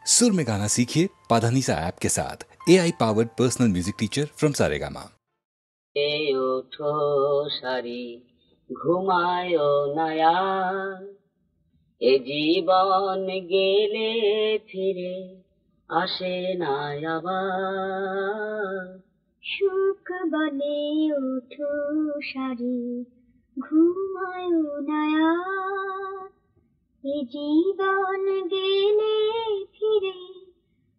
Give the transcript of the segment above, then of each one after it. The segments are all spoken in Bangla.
सुर में गाना सीखिए पाधानीसा ऐप के साथ। AI powered personal music teacher from Saregama. ওঠো সারি ঘুমায় নয়া, এ জীবন গেলে ফিরে আসে না আবার। সুখ বলে ওঠো সারি ঘুমায় নয়া, এ জীবন গেলে ফিরে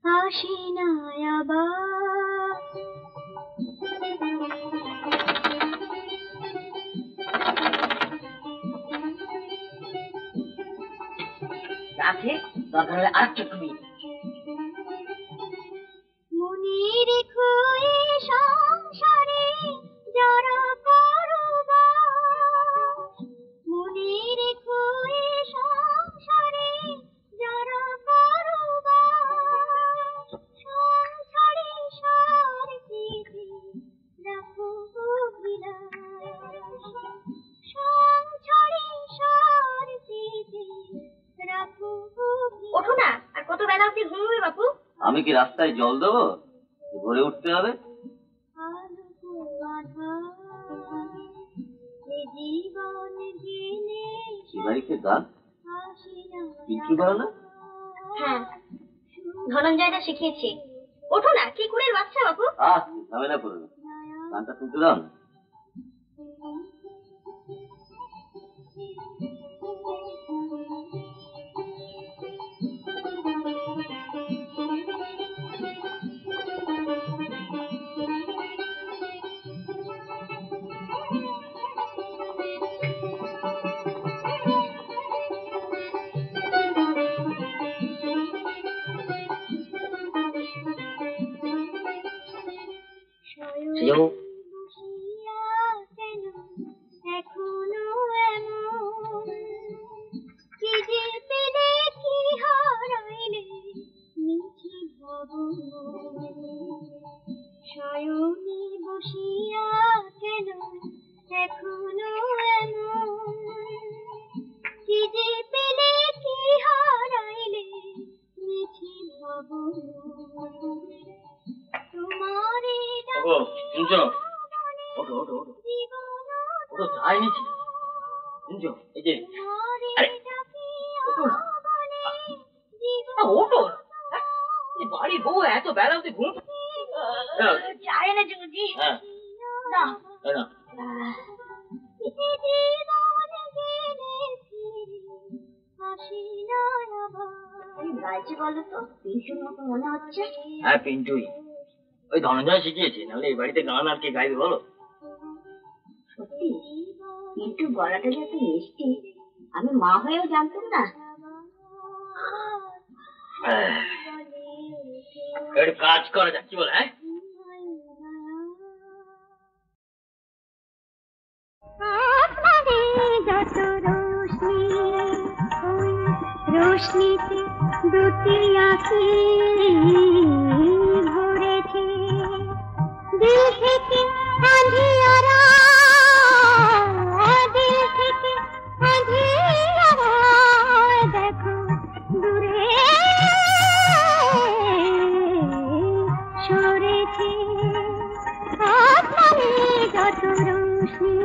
আসে না আবার। আছে দরকার হলে আর তুমি মনে রেখো এ সংসারে যারা করবাস, মনে রেখো এ সংসারে যারা করবাস, সংসারে সার পেতে রাখো অভিলাষ, সংসারে সার পেতে রাখো অভিলাষ। ওঠো না, আর কত বেলা অবধি ঘুমোবে বাপু? আমি কি রাস্তায় জল দেবো? ভোরে উঠতে হবে। হ্যাঁ, ধনঞ্জয়দা শিখিয়েছে। ওঠো না, কি কুড়ের বাচ্চা বাপু। ঝামেলা করো না, গানটা শুনতে দাও না। এখনো এমন কি যে পেলে কি হারাইলে মিছে ভবন, শয়নে বসিয়া কেন এখনো এমন কি যে পেলে কি হারাইলে মিছে ভবন। তোমারে শুনছো? ওঠো ওঠো ওঠো ওঠো, চাই নিচ্ছি। শুনছো? এই যে ওঠো, বাড়ির বউ এত বেলা অব্দি ঘুম চায় না জুজি। হ্যাঁ না না, গাইছে বলো তো, পিন্টুর মতো মনে হচ্ছে। হ্যাঁ পিন্টুই, ওই ধনঞ্জয় শিখিয়েছে, নাহলে এই বাড়িতে গান আর কে গাইবে বলো? সত্যি পিন্টুর গলাটা যে এত মিষ্টি, আমি মা হয়েও জানতাম না। একটু কাজ করা যাক, কি বলে? হ্যাঁ যত রোশনি, ওই রোশনিতে দুটি আঁখি ভরেছে, দিল থেকে আঁধিয়ারা, দিল থেকে আঁধিয়ারা, দেখো দূরে সরেছে। আসমানে যত রোশনি,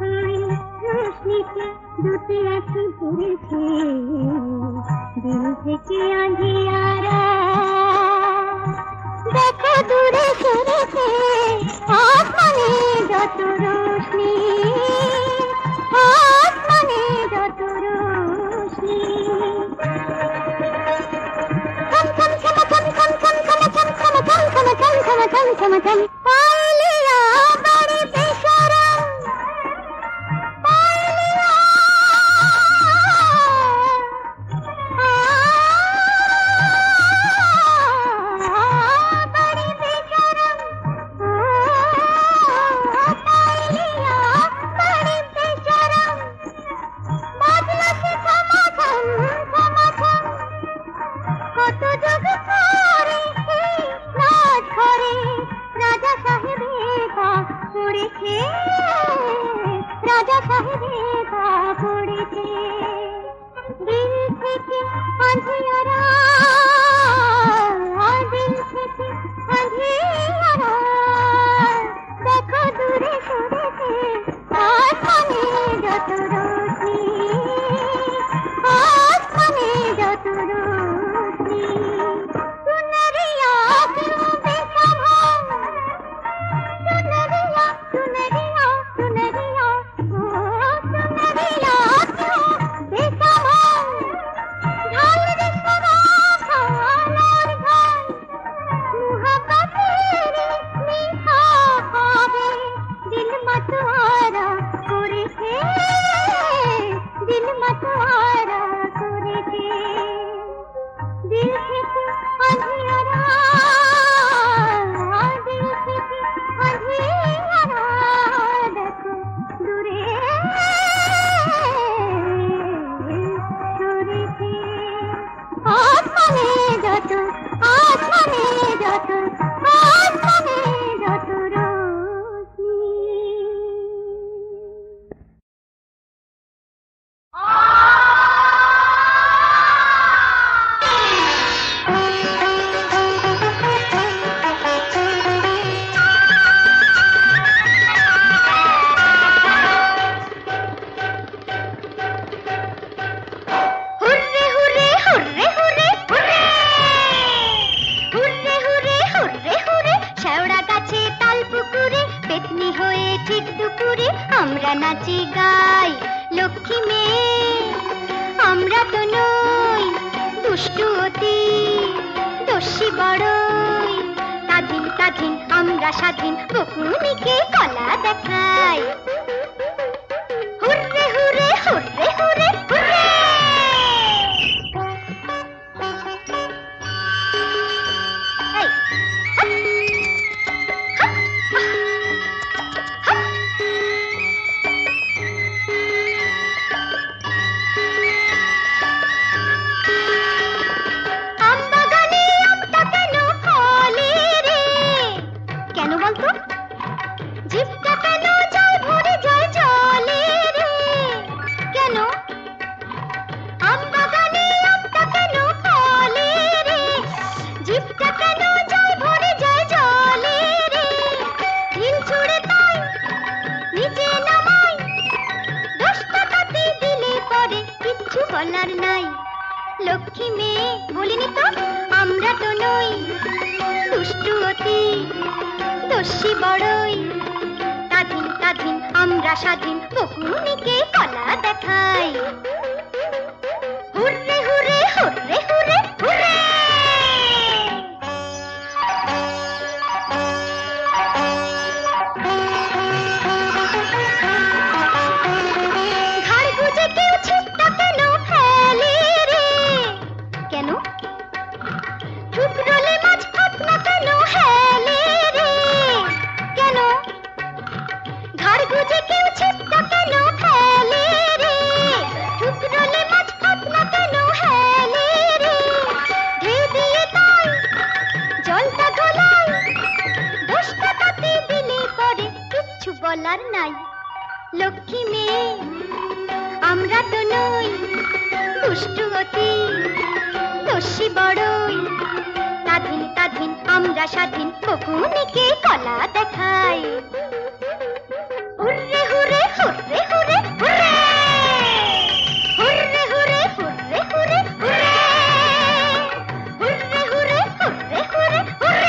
ওই রোশনিতে দুটি আঁখি ভরেছে, দিল থেকে আঁধিয়ারা, দেখো দূরে সরেছে। আসমানে যত রোশনি, আসমানে যত রোশনি। ছম ছম ছম ছম ছম ছম ছম ছম ছম ছম ছম ছম ছম ছম ছম ছম। পাইলিয়া বাড়ি বেশরম, পাইলিয়া বাড়ি বেশরম, পাইলিয়া বাড়ি বেশরম। বাজনা সে সমাধান সমাধান, কত যোগ করে নাচ করে, রাজা সাহেবেরা পড়েছে, রাজা সাহেবেরা পড়েছে। দিল থেকে আঁধিয়ারা, दिल থেকে अंधियारा दिल থেকে अंधियारा देखो दूरे সুরেছে আসমানে যত আসমানে যত আসমানে যত রোশনি আমরা নাচি গাই লক্ষ্মী মেয়ে আমরা তো নই দুষ্টু অতি দোষী বড়ই স্বাধীন স্বাধীন আমরা স্বাধীন বকুনিকে কলা দেখাই hurray hurray hurray hurray hurray বলার নাই লক্ষ্মী মেয়ে বলিনি তো আমরা তো নই দুষ্টু অতি দোষী বড়ই স্বাধীন স্বাধীন আমরা স্বাধীন বকুনিকে কলা দেখাই hurray hurray hurray hurray hurray ঘাড় গুজে কেউ ছিটটা কেন ফেলে রে কেন ঠুকরোলে মাছ ফাতনা কেন হেলে রে কেন ঘাড় গুজে কেউ ছিটটা কেন ফেলে রে ঠুকরোলে মাছ ফাতনা কেন হেলে রে ঢেউ দিয়ে তাই জলটা গলায় দোষটা তাতে দিলে পরে কিচ্ছু বলার নাই লক্ষ্মী মেয়ে আমরা তো নই দুষ্টু অতি দোষী বড়ই স্বাধীন স্বাধীন আমরা স্বাধীন বকুনিকে কলা দেখাই hurray hurray hurray hurray hurray hurray hurray hurray hurray hurray hurray hurray hurray hurray hurray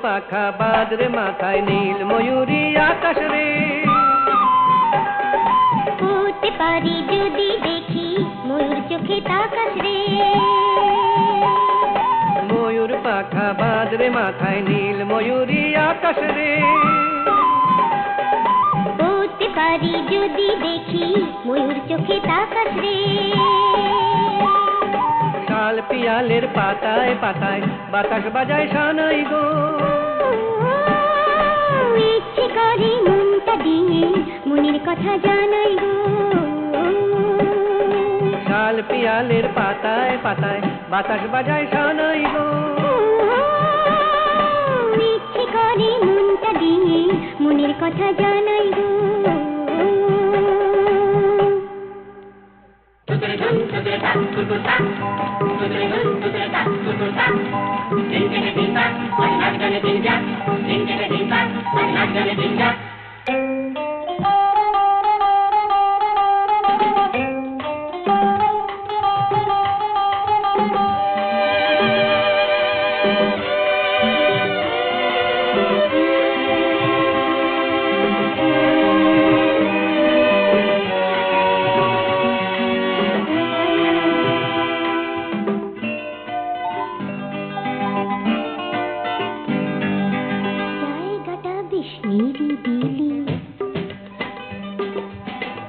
পাখা বাদরে মাথায় নীল ময়ূরী আকাশ রে উঠতে পারি যদি দেখি ময়ূর চোখে তাকাস রে ময়ূর পাখা বাদরে মাথায় নীল ময়ূরী আকাশ রে উঠতে পারি যদি দেখি ময়ূর চোখে তাকাস রে শাল পিয়ালের পাতায় পাতায় বাতাস বাজায় সানাই গো। ইচ্ছে করে মনটা দিয়ে মনের কথা জানাই গো। শাল পিয়ালের পাতায় পাতায় বাতাস বাজায় সানাই গো। ইচ্ছে করে মনটা দিয়ে মনের কথা জানাই গো।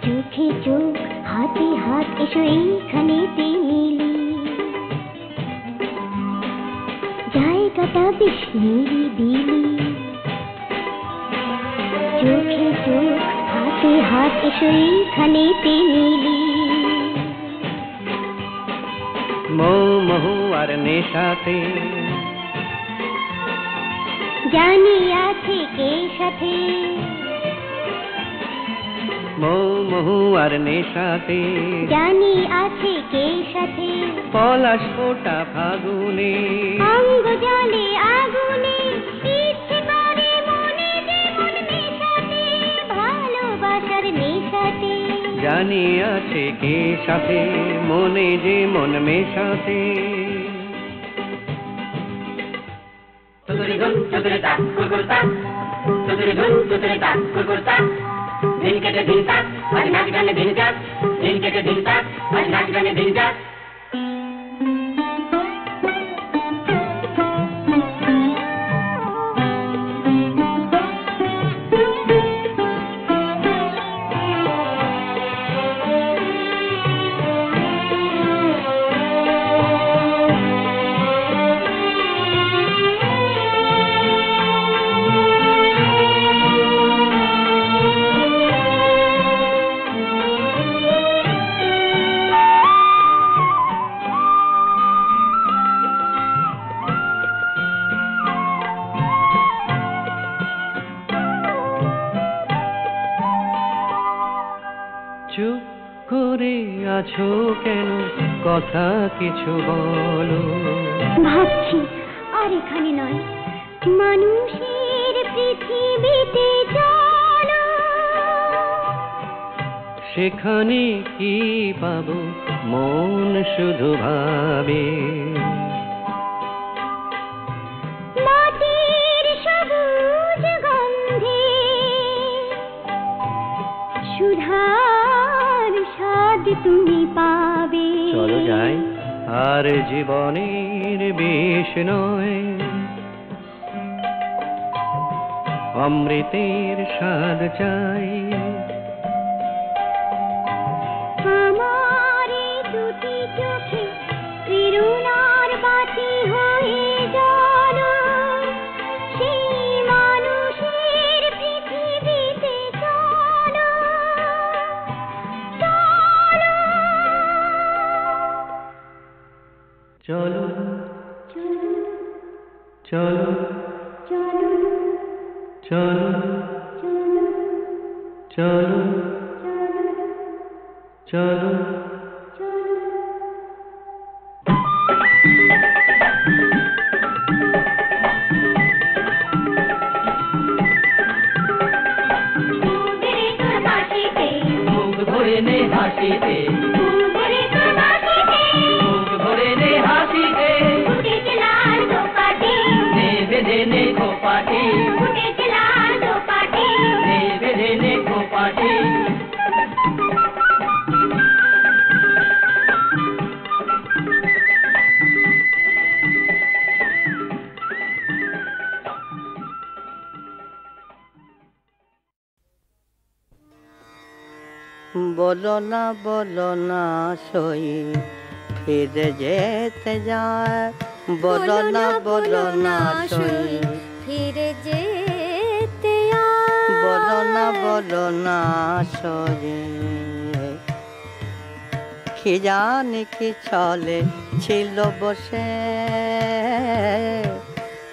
চোখে চোখ হাতে হাত এসো এইখানেতে মিলি। জায়গাটা বেশ নিরিবিলি। চোখে চোখ হাতে হাত এসো এইখানেতে মিলি। মৌ মহু আর নেশাতে জানি আছে কে সাথে। মৌ মহু আর নেশাতে জানি আছে কে সাথে। পলাশ ফোটা ফাগুনে অঙ্গ জলে আগুনে ইচ্ছে করে মনে যে মন মেশাতে। ভালোবাসার নেশাতে জানি আছে কে সাথে মনে যে মন মেশাতে। দিন কেটে দিন কাট আজ নাচ গানে দিন কাট। দিন কেটে দিন কাট আজ নাচ গানে দিন কাট। চুপ করে আছো কেন কথা কিছু বলো। ভাবছি আর এখানে নয় মানুষের পৃথিবীতে চলো। সেখানে কি পাবো মন শুধু ভাবে। মাটির সবুজ গন্ধে সুধার স্বাদ তুমি পাবে। চলো যাই আর জীবনের বেশ নয় অমৃতের স্বাদ চাই। আমার দুটি চোখে প্রেরণার বাতি হয়ে জানো। সেই মানুষের পৃথিবীতে চলো। চলো চলো চলো চলো চলো। মুখ ভরে নে হাসিতে। মুখ ভরে নে হাসিতে। নে বেঁধে নে খোপাটি। নে বেঁধে নে খোপাটি। বলো না সই ফিরে যেতে যায়, বলো না সই, ফিরে যেতে বলো না সই। কি জানি কি চলে ছিল বসে,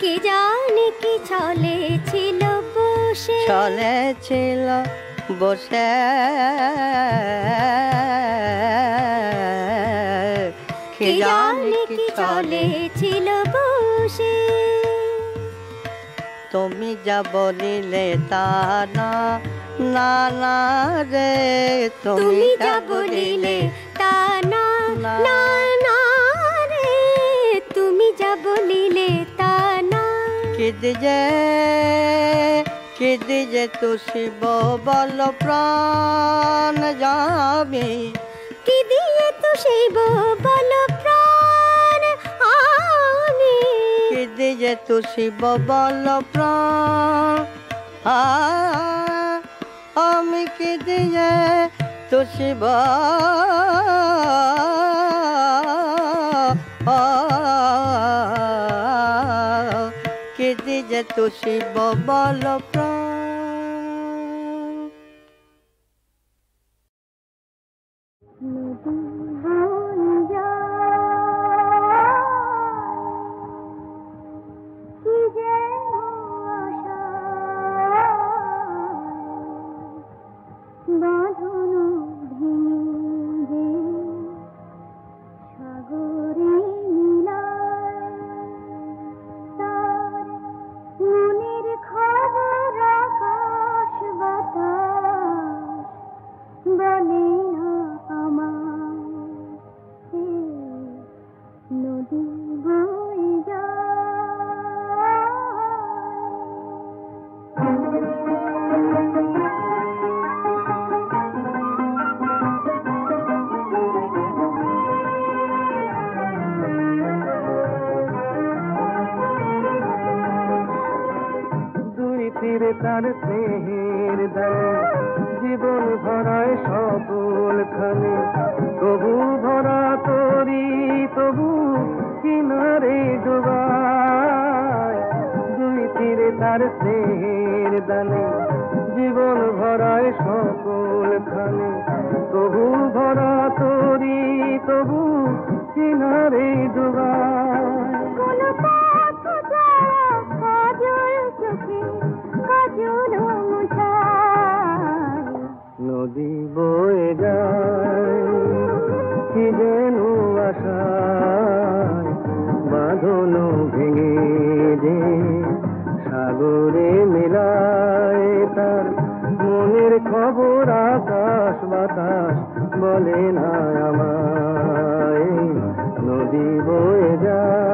কি জানি কি চলে ছিল বসে, চলে ছিল বসে, কি জানি কি চলে ছিল বসে। তুমি যা বলিলে তা না, না না রে, তুমি যা বলিলে তা না, না না রে, তুমি যা বলিলে তা না। কি দিজে তু শিব বল প্রাণ যাবি, কি দিয়ে তু শিব বল প্রাণ আমি, কি দিজে তু শিব বল প্রাণ আমি, কি দিয়ে তু শিব কি দিয়ে তু শিব বল প্রাণ। তার স্নেহের দানে জীবন ভরায় সকল খানে, তবু ভরা তরি তবু কিনারে ডুবায়। দুই তীরে তার স্নেহের দানে জীবন ভরায় সকল খানে, তবু ভরা তরি তবু কিনারে ডুবায়। নদী বয়ে যায় কি যেন আশায়, বাঁধন ভেঙে যে সাগরে মেলায় তার মনের খবর আকাশ বাতাস বলে না আমায়। নদী বয়ে যায়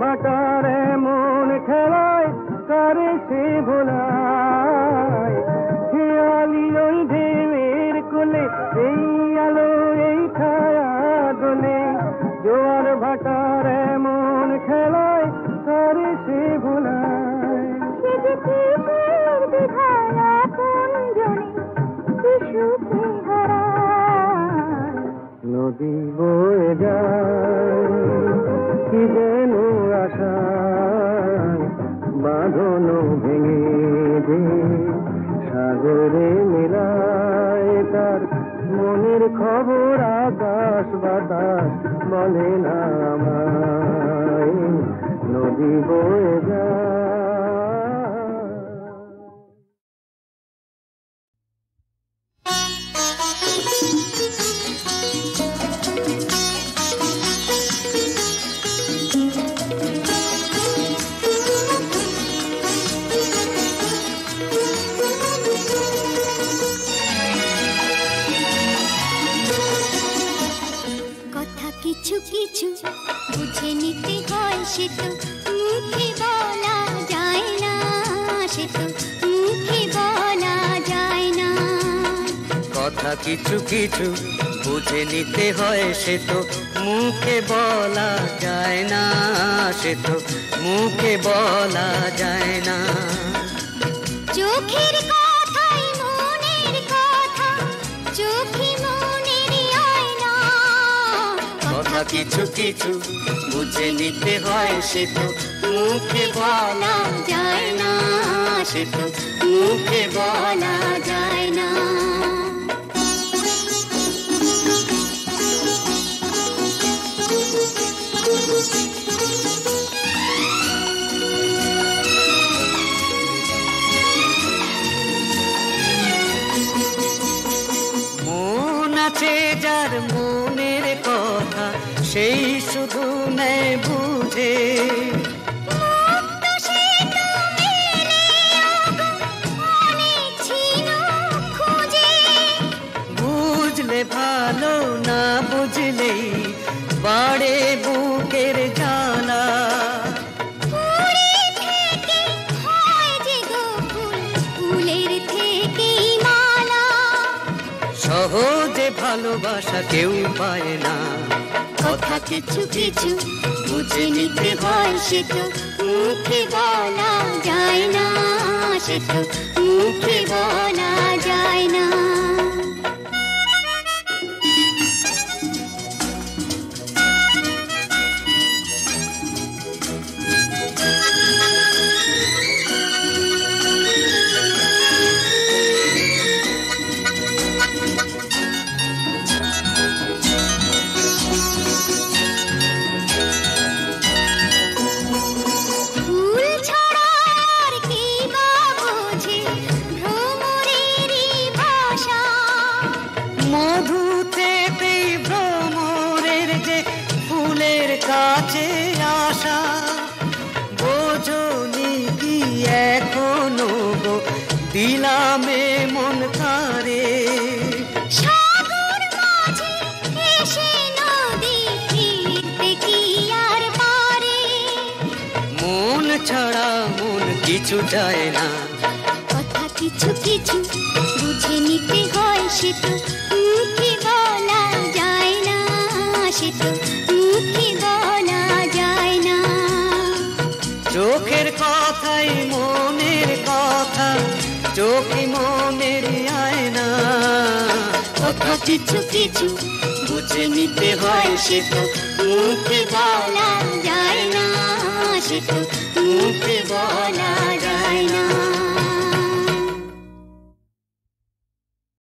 ভাটার এমন খেলায় কারে সে ভোলায়। খেয়ালি ওই ঢেলের কোলে এই আলো এই ছায়া দোলে, জোয়ার ভাটার এমন খেলায় কারে সে ভোলায়। নদী বয়ে যায় কি যেন আশায়, বাঁধন ভেঙে যে সাগরে মেলায় তার মনের খবর আকাশ বাতাস বলে না আমায়। নদী বয়ে যায় কিছু কিছু বুঝে নিতে হয়, সে তো মুখে বলা যায় না, সে তো মুখে বলা যায় না। কথা কিছু কিছু বুঝে নিতে হয়, সে তো মুখে বলা যায় না, সে তো মুখে বলা যায় না। চোখের কথাই মনের কথা, চোখে মনের আয়না। কথা কিছু কিছু বুঝে নিতে হয়, সে তো মুখে বলা যায় না, সে তো মুখে বলা যায় না। মন আছে যার মনের কথা, সেই শুধু নেয় বুঝে। বুঝলে ভালো, না বুঝলেই বাড়ে বুকের জ্বালা। সহজে ভালোবাসা কেউ পায় না, কথা কিছু কিছু বুঝে নিতে হয়, সে তো মুখে বলা যায় না, সে তো মুখে বলা যায় না। কাছে আসা বোঝনি কি এখনো গো, দিলামে মন কারে। সাগর মাঝে এসে নদী ফিরতে কি আর পারে। মন ছাড়া মন কিছু চায় না, কথা কিছু কিছু বুঝে নিতে হয়, সে তো মুখে বলা যায় না, সে তো মুখে বলা যায় না। চোখের কথাই মনের কথা, চোখে মনের আয়না। কথা কিছু কিছু বুঝে নিতে হয়, সে তো মুখে বলা যায় না, সে তো মুখে বলা